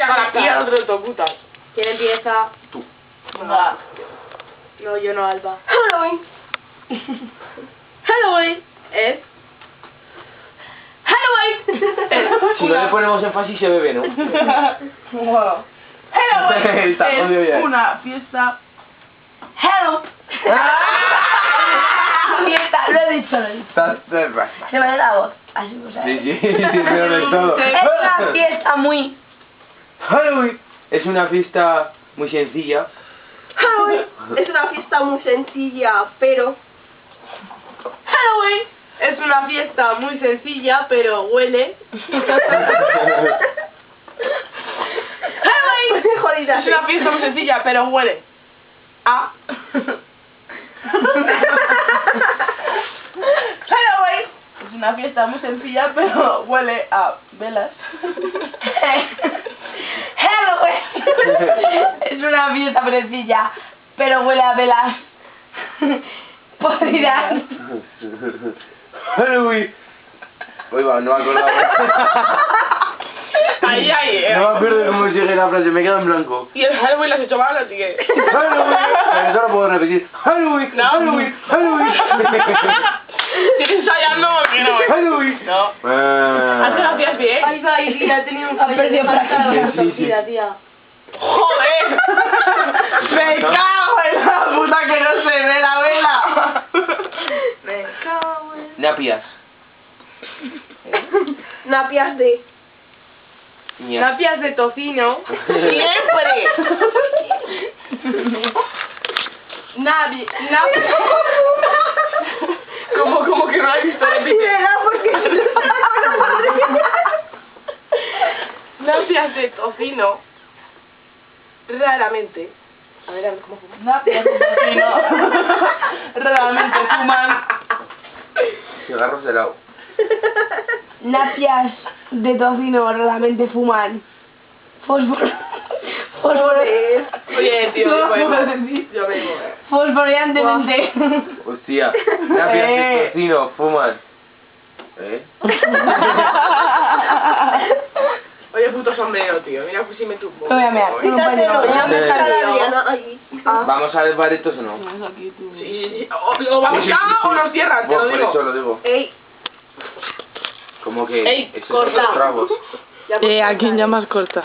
A la pía no te lo puta. ¿Quién empieza? Tú. Va. No, yo no, Alba. Halloween. Halloween es... Halloween. Si no le ponemos énfasis se bebe, ¿no? Wow. Halloween Está jodido ya. es una fiesta. Hello. Fiesta, lo he dicho. Se me da la voz. Así, o sea. Sí, pero de todo. Es una fiesta muy... Halloween es una fiesta muy sencilla. Halloween es una fiesta muy sencilla, pero... Halloween es una fiesta muy sencilla, pero huele. Halloween Jodida, Es una fiesta muy sencilla, pero huele a... Halloween es una fiesta muy sencilla, pero huele a velas. Halloween es una fiesta sencilla, pero huele a velas podridas. Halloween. Uy, va, no me acuerdo. Ahí, No me acuerdo cómo sigue la frase, me quedo en blanco. Y el Halloween lo has hecho mal, así que... Halloween. Eso lo puedo repetir. Halloween. No. Halloween. Halloween. Estoy ensayando porque no, Halloween. No. Antes lo hacías bien. Ahí va, y ha tenido un cabello para Sí, sí, sí. tía. ¡Joder! ¡Me cago en la puta que no se ve la vela! Me cago en... Napias. Napias de... Napias de tocino. ¡Siempre! ¿Cómo que no has visto? Repite. Napias de tocino. Raramente. A ver, ¿cómo fuma? Napias de tocino. Realmente fuman. Cigarros de lado. Napias de tocino raramente fuman. Fósforo. Oye, tío, yo vengo. Fosforeantemente. Hostia. Napias de tocino, fuman. ¿Eh? Oye, puto sombrero, tío. Mira, pues si me tumbo. Lo voy a mear. ¿Vamos a ver baretos o no? Sí. O vamos ya o nos cierran, te lo Por eso digo. lo digo. Ey, Como que... Ey, esos corta. son los tragos. ¿A quién llamas corta?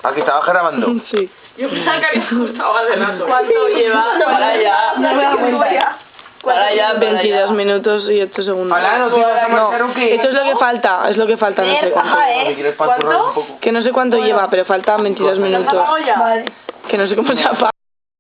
¿A que estabas grabando? Sí. Yo pensaba que habías cortado hace rato. ¿Cuánto lleva? Para ya. No me da cuenta. Para ya, 22 minutos y 8 segundos. Hola, ¿no te ibas a marchar o qué? Esto es lo que falta, es lo que falta, no sé cuánto. ¿Me quieres panzurrar un poco? Que no sé cuánto lleva, pero faltan 22 minutos. Vale. Que no sé cómo se apaga.